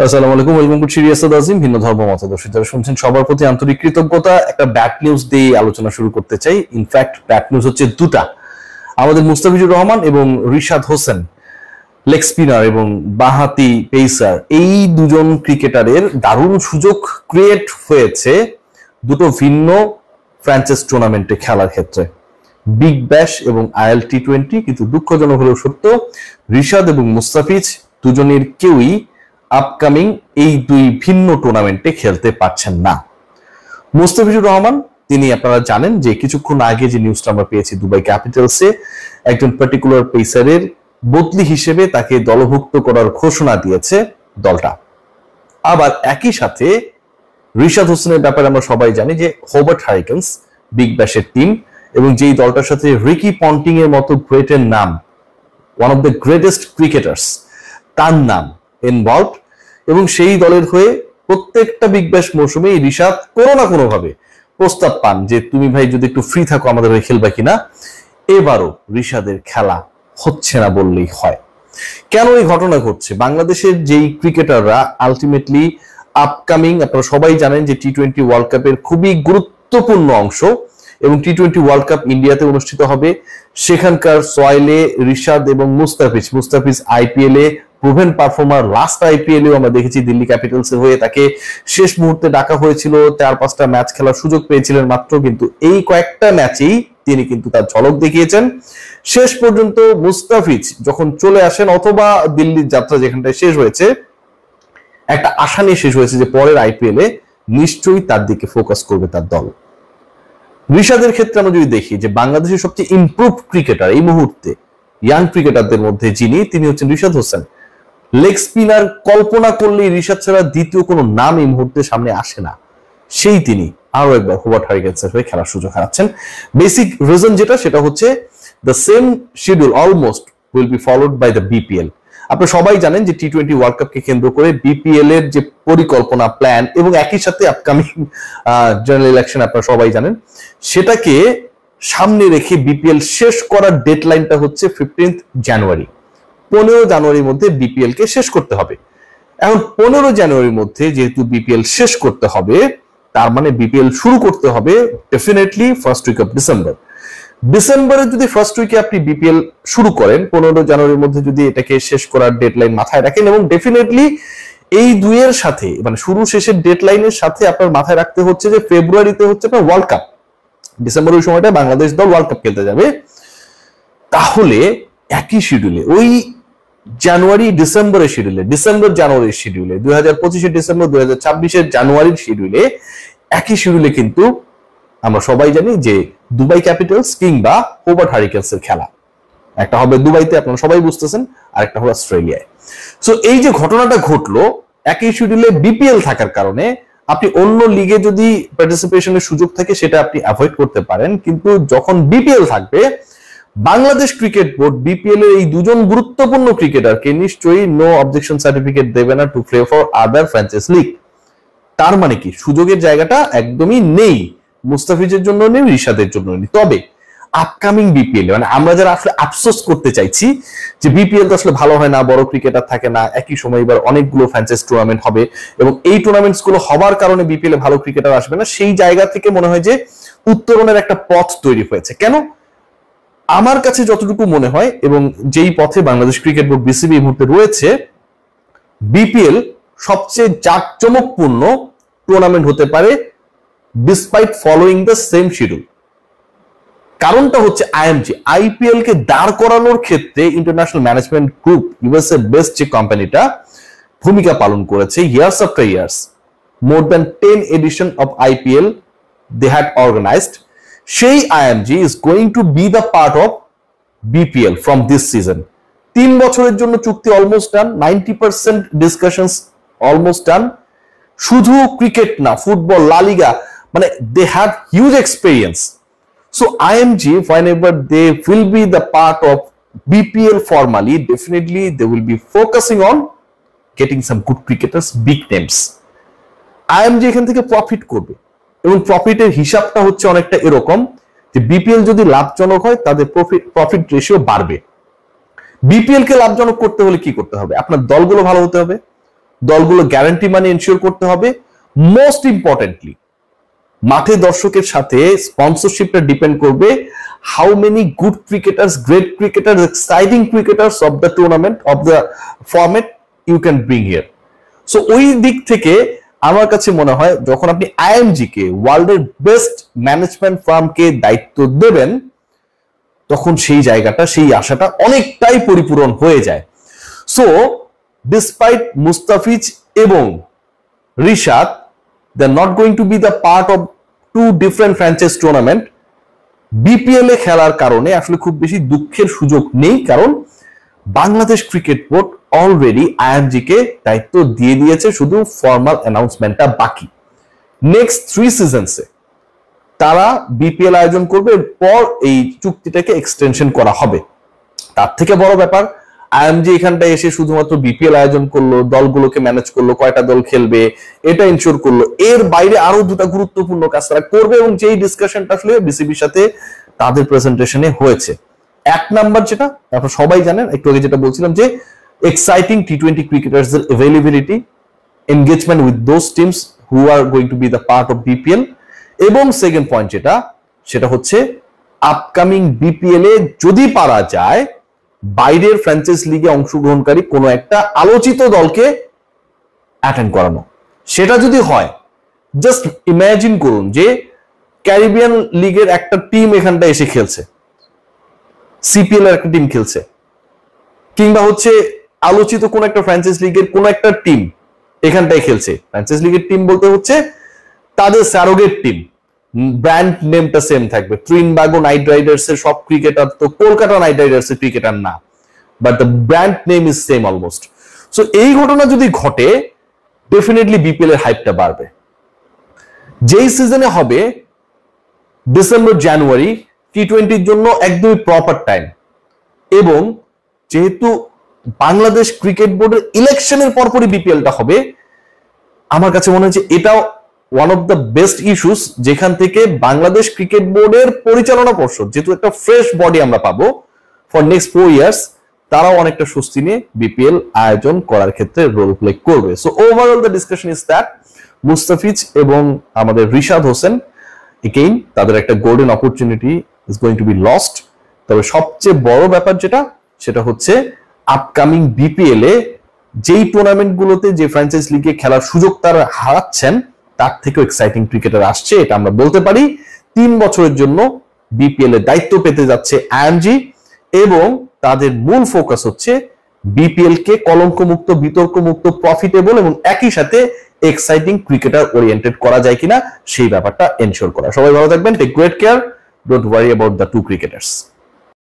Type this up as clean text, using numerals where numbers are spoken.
আসসালামু আলাইকুম, welcome to serious আজিম। ভিন্ন ধর্ম মতাদর্শী যারা শুনছেন সবার প্রতি আন্তরিক কৃতজ্ঞতা। একটা ব্যাড নিউজ দিয়ে আলোচনা শুরু করতে চাই। ইনফ্যাক্ট ব্যাড নিউজ হচ্ছে দুটা। আমাদের মুস্তাফিজুর রহমান এবং রিশাদ হোসেন, লেগ স্পিনার এবং বাঁহাতি পেসার, এই দুজন ক্রিকেটারের দারুণ সুযোগ ক্রিয়েট হয়েছে দুটো ভিন্ন ফ্র্যাঞ্চাইজ টুর্নামেন্টে খেলার ক্ষেত্রে, বিগ ব্যাশ এবং আইএল টি20। কিন্তু দুঃখজনক হলেও সত্য, রিশাদ এবং মুস্তাফিজ দুজনের কেউই আপকামিং এই দুই ভিন্ন টুর্নামেন্টে খেলতে পারছেন না। মুস্তাফিজুর রহমান, তিনি আপনারা জানেন যে কিছুক্ষণ আগে যে নিউজটা আমরা পেয়েছি, দুবাই ক্যাপিটালসে একজন পার্টিকুলার পেসারের বদলি হিসেবে তাকে দলভুক্ত করার ঘোষণা দিয়েছে দলটা। আবার একই সাথে রিশাদ হোসেনের ব্যাপারে আমরা সবাই জানি যে হোবার্ট হারিকেন্স বিগ ব্যাশের টিম, এবং যেই দলটার সাথে রিকি পন্টিং এর মতো গ্রেটের নাম, one of the greatest cricketers, তার নাম ইনভলভ, এবং সেই দলের হয়ে প্রত্যেকটা বিগ ব্যাশ মৌসুমে রিশাদ কোনো না কোনো ভাবে প্রস্তাব পান যে তুমি ভাই যদি একটু ফ্রি থাকো আমাদের হয়ে খেলবা কিনা। এবারও রিশাদের খেলা হচ্ছে না বললেই হয়। কেন এই ঘটনা ঘটছে? বাংলাদেশের যেই ক্রিকেটাররা আলটিমেটলি আপকামিং, আপনারা সবাই জানেন যে টি20 ওয়ার্ল্ড কাপের খুবই গুরুত্বপূর্ণ অংশ, এবং টি20 ওয়ার্ল্ড কাপ ইন্ডিয়াতে অনুষ্ঠিত হবে। সেখানকার সয়েলে রিশাদ এবং মুস্তাফিজ আইপিএল এ প্রুভেন পারফর্মার। লাস্ট আইপিএলেও আমরা দেখেছি দিল্লি ক্যাপিটালসের হয়ে তাকে শেষ মুহূর্তে ডাকা হয়েছিল, 4-5টা ম্যাচ খেলার সুযোগ পেয়েছিলেন মাত্র, কিন্তু এই কয়েকটা ম্যাচেই তিনি কিন্তু তার ঝলক দেখিয়েছেন। শেষ পর্যন্ত মুস্তাফিজ যখন চলে আসেন, অথবা দিল্লির যাত্রা যেখানটায় শেষ হয়েছে, একটা আশা নিয়ে শেষ হয়েছে যে পরের আইপিএলে নিশ্চয়ই তার দিকে ফোকাস করবে তার দল। রিশাদের ক্ষেত্রে আমরা যদি দেখি যে বাংলাদেশের সবচেয়ে ইমপ্রুভ ক্রিকেটার এই মুহূর্তে ইয়াং ক্রিকেটারদের মধ্যে যিনি, তিনি হচ্ছেন রিশাদ হোসেন। লেগ স্পিনার কল্পনা করলেই রিশাদ ছাড়া দ্বিতীয় কোনো নাম এই মুহূর্তে সামনে আসে না। সেই তিনি আরো একবার হোবার্ট হারিকেন্সের হয়ে খেলার সুযোগ হারাচ্ছেন। বেসিক রিজন যেটা, সেটা হচ্ছে the same schedule almost will be followed by the BPL. আপনারা সবাই জানেন যে টি20 ওয়ার্ল্ড কাপকে কেন্দ্র করে বিপিএল এর যে পরিকল্পনা, প্ল্যান, এবং একই সাথে আপকামিং জেনারেল ইলেকশন আপনারা সবাই জানেন, সেটাকে সামনে রেখে বিপিএল শেষ করার ডেডলাইনটা হচ্ছে 15 জানুয়ারি। 15 জানুয়ারির মধ্যে বিপিএল কে শেষ করতে হবে। এখন 15 জানুয়ারির মধ্যে যেহেতু বিপিএল শেষ করতে হবে, তার মানে বিপিএল শুরু করতে হবে definitely first week of December. ডিসেম্বরের যদি ফার্স্ট উইকে আপনি বিপিএল শুরু করেন, 15 জানুয়ারির মধ্যে যদি এটাকে শেষ করার ডেডলাইন মাথায় রাখেন, এবং ডেফিনেটলি এই দুইয়ের সাথে, মানে শুরু শেষের ডেডলাইনের সাথে আপনার মাথায় রাখতে হচ্ছে যে ফেব্রুয়ারিতে হচ্ছে আপনার ওয়ার্ল্ড কাপ। ডিসেম্বর ওই সময়টা বাংলাদেশ দল ওয়ার্ল্ড কাপ খেলতে যাবে। তাহলে একই শিডিউলে, ওই জানুয়ারি ডিসেম্বরের শিডিউলে, ডিসেম্বর জানুয়ারির শিডিউলে, 2025-এর ডিসেম্বর, 2026-এর জানুয়ারির শিডিউলে, একই শিডিউলে কিন্তু আমরা সবাই জানি যে দুবাই ক্যাপিটালস কিংবা হোবার্ট হারিকেন্সের খেলা। একটা হবে দুবাইতে, আপনারা সবাই বুঝতেছেন, আর একটা হবে অস্ট্রেলিয়ায়। সো এই যে ঘটনাটা ঘটলো, একই শিডিউলে বিপিএল থাকার কারণে আপনি অন্য লিগে যদি পার্টিসিপেশনের সুযোগ থাকে সেটা আপনি অ্যাভয়েড করতে পারেন, কিন্তু যখন বিপিএল থাকবে, বাংলাদেশ ক্রিকেট বোর্ড বিপিএল এর এই দুজন গুরুত্বপূর্ণ ক্রিকেটারকে নিশ্চয়ই নো অবজেকশন সার্টিফিকেট দেবে না to play for other franchise league. তার মানে কি, সুযোগের জায়গাটা একদমই নেই, মুস্তাফিজের জন্য নেই, রিশাদের জন্য নেই। তবে আপকামিং বিপিএল, মানে আমরা যারা আসলে আফসোস করতে চাইছি যে বিপিএল তো আসলে ভালো হয় না, বড় ক্রিকেটার থাকে না, একই সময় এবার অনেকগুলো ফ্র্যাঞ্চাইজ টুর্নামেন্ট হবে, এবং এই টুর্নামেন্টস গুলো হবার কারণে বিপিএল এ ভালো ক্রিকেটার আসবে না, সেই জায়গা থেকে মনে হয় যে উত্তরণের একটা পথ তৈরি হয়েছে। কেন? আমার কাছে যতটুকু মনে হয়, এবং যেই পথে বাংলাদেশ ক্রিকেট বোর্ড বিসিবি এই মুহূর্তে রয়েছে, বিপিএল সবচেয়ে জাঁকজমকপূর্ণ টুর্নামেন্ট হতে পারে despite following the same schedule. কারণটা হচ্ছে আইএমজি আইপিএল কে দাঁড় করানোর ক্ষেত্রে international management group, USA based যে কোম্পানিটা, ভূমিকা পালন করেছে years after years. More than 10 edition of IPL they had organized. সেই IMG is going to be the part of BPL from this season. 3 বছরের জন্য চুক্তি almost done, 90% discussions almost done. শুধু ক্রিকেট না, ফুটবল, লা লিগা, মানে they have huge experience. So IMG, whenever they will be the part of BPL formally, definitely they will be focusing on getting some good cricketers, big names. IMG এখান থেকে profit করবে, এবং প্রফিটের হিসাবটা হচ্ছে অনেকটা এরকম যে বিপিএল যদি লাভজনক হয় তাদের প্রফিট রেশিও বাড়বে। বিপিএল কে লাভজনক করতে হলে কি করতে হবে? আপনার দলগুলো ভালো হতে হবে, দলগুলো গ্যারান্টি মানি এনশিওর করতে হবে। মোস্ট ইম্পর্টেন্টলি মাঠে দর্শকের সাথে স্পন্সরশিপটা ডিপেন্ড করবে how many good cricketers, great cricketers, exciting cricketers of the tournament of the format you can bring here. So ওই দিক থেকে আমার কাছে মনে হয় যখন আপনি আইএমজি কে, ওয়ার্ল্ডের বেস্ট ম্যানেজমেন্ট ফার্মকে দায়িত্ব দেবেন, তখন সেই জায়গাটা, সেই আশাটা অনেকটাই পরিপূরণ হয়ে যায়। সো ডিসপাইট মুস্তাফিজ এবং Rishad, they are not going to be the part of two different franchise tournament, BPL এ খেলার কারণে আসলে খুব বেশি দুঃখের সুযোগ নেই, কারণ Bangladesh cricket board already IMG কে দায়িত্ব দিয়ে দিয়েছে, শুধু ফর্মাল অ্যানাউন্সমেন্টটা বাকি। নেক্সট 3 সিজনসে তারা বিপিএল আয়োজন করবে, এরপর এই চুক্তিটাকে এক্সটেনশন করা হবে। তার থেকে বড় ব্যাপার, আইএমজি এখানটায় এসে শুধুমাত্র বিপিএল আয়োজন করলো, দলগুলোকে ম্যানেজ করলো, কয়টা দল খেলবে এটা ইনশিওর করলো, এর বাইরে আরো দুটা গুরুত্বপূর্ণ কাজ তারা করবে, এবং যেই ডিসকাশনটা আসলে বিসিবির সাথে তাদের প্রেজেন্টেশনে হয়েছে। এক নাম্বার যেটা আপনারা সবাই জানেন, একটু আগে যেটা বলছিলাম, যে এক্সাইটিং টি-20 ক্রিকেটার্সদের availability, engagement with those teams who are going to be the part of BPL, এবং সেকেন্ড পয়েন্ট যেটা, সেটা হচ্ছে আপকামিং বিপিএল এ যদি পারা যায় বাইরের ফ্র্যাঞ্চাইজ লিগে অংশগ্রহণকারী কোনো একটা আলোচিত দলকে অ্যাটেন্ড করানো। সেটা যদি হয়, জাস্ট ইমাজিন করুন যে ক্যারিবিয়ান লিগের একটা টিম এখানটা এসে খেলছে, সিপিএল এর একটা টিম খেলছে, কিংবা হচ্ছে আলোচিত কোন একটা ফ্র্যাঞ্চাইজ লিগের কোন একটা টিম এখানটায় খেলছে। ফ্র্যাঞ্চাইজ লিগের টিম বলতে হচ্ছে তাদের স্যারোগেট টিম, ব্র্যান্ড নেমটা সেম থাকবে। ত্রিনবাগো নাইট রাইডার্স এর সব ক্রিকেটার তো কলকাতা নাইট রাইডার্স এর ক্রিকেটার না, but the brand name is same almost. So এই ঘটনা যদি ঘটে, ডেফিনেটলি বিপিএল এর হাইপটা বাড়বে। যেই সিজনে হবে ডিসেম্বর জানুয়ারি, টি-20-র জন্য একদমই প্রপার টাইম, এবং যেহেতু বাংলাদেশ ক্রিকেট বোর্ডের ইলেকশনের পরপরই বিপিএলটা হবে, আমার কাছে মনে হচ্ছে এটাও one of the best issues, যেখান থেকে বাংলাদেশ ক্রিকেট বোর্ডের পরিচালনা পর্ষদ, যেহেতু একটা ফ্রেশ বডি আমরা পাবো ফর নেক্সট 4 ইয়ার্স, তারাও অনেকটা স্বস্তি নিয়ে বিপিএল আয়োজন করার ক্ষেত্রে রোল প্লে করবে। So overall the discussion is that Mustafiz এবং আমাদের রিশাদ হোসেন, এগেইন তাদের একটা golden opportunity is going to B lost. তবে সবচেয়ে বড় ব্যাপার যেটা, সেটা হচ্ছে আপকামিং বিপিএল এ যেই টুর্নামেন্ট গুলোতে যে ফ্র্যাঞ্চাইজ লিগে খেলার সুযোগ তারা হারাচ্ছেন, তার থেকেও এক্সাইটিং ক্রিকেটার আসছে, এটা আমরা বলতে পারি। 3 বছরের জন্য বিপিএল এর দায়িত্ব পেতে যাচ্ছে আইএমজি, এবং তাদের মূল ফোকাস হচ্ছে বিপিএল কে কলঙ্কমুক্ত, বিতর্কমুক্ত, প্রফিটেবল এবং একই সাথে এক্সাইটিং ক্রিকেটার ওরিয়েন্টেড করা যায় কিনা সেই ব্যাপারটা এনশিওর করা। সবাই ভালো থাকবেন, take great care, don't worry about the 2 cricketers.